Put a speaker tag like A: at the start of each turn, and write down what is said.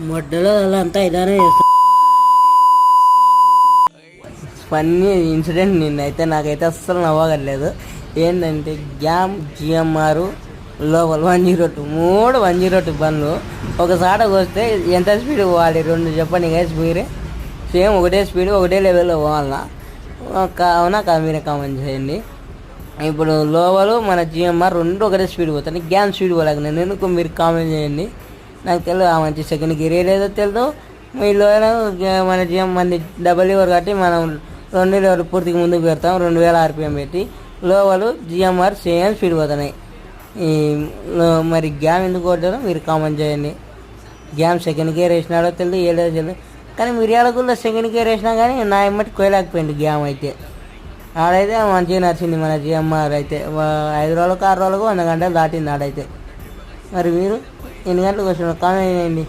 A: మొట్టలో అలా అంతా ఇలానే చేస్తాం. ఫన్నీ ఇన్సిడెంట్ నిన్నైతే నాకైతే అస్సలు నవ్వగలేదు. ఏంటంటే గ్యామ్ జిఎంఆర్ లోపల 102 102 బండ్లు ఒకసారి వస్తే ఎంత స్పీడ్ పోవాలి? 2 చెప్పండి గైస్ మీరే. సేమ్ ఒకటే స్పీడ్ ఒకటే లెవెల్లో పోవాలన్నా అవునా కాదు? మీరే కామెంట్ చేయండి. ఇప్పుడు లోవలు మన జిఎంఆర్ 2 ఒకటే స్పీడ్ పోతాయి. గ్యామ్ స్పీడ్ పోలేక నేను ఎందుకు మీరు కామెంట్ చేయండి. నాకు తెలియదు ఆ మంచి సెకండ్ గేర్ లేదో తెలియదు. మీలో మన జిఎం మంది డబల్ లివర్ కట్టి మనం 2 లివర్ పూర్తిగా ముందుకు పెడతాం 2000 RPM పెట్టి. లోవలు జిఎంఆర్ సేమ్ స్పీడ్ పోతున్నాయి. మరి గ్యామ్ ఎందుకు కొట్టారో మీరు కామెంట్ చేయండి. గ్యామ్ సెకండ్ గేర్ వేసినాడో తెలియదు ఏలేదో తెలియదు. కానీ మిర్యాలగూడలో సెకండ్ గేర్ వేసినా కానీ నా ఎమ్మటి కోయలేకపోయింది గ్యామ్ అయితే. ఆడైతే మంచిగా నచ్చింది మన జిఎంఆర్ అయితే. 5 రోజులకు 6 రోజులకు 100 గంటలు దాటింది ఆడైతే. మరి మీరు ఎన్ని గంటలకు వచ్చిన కామెంట్ చేయండి.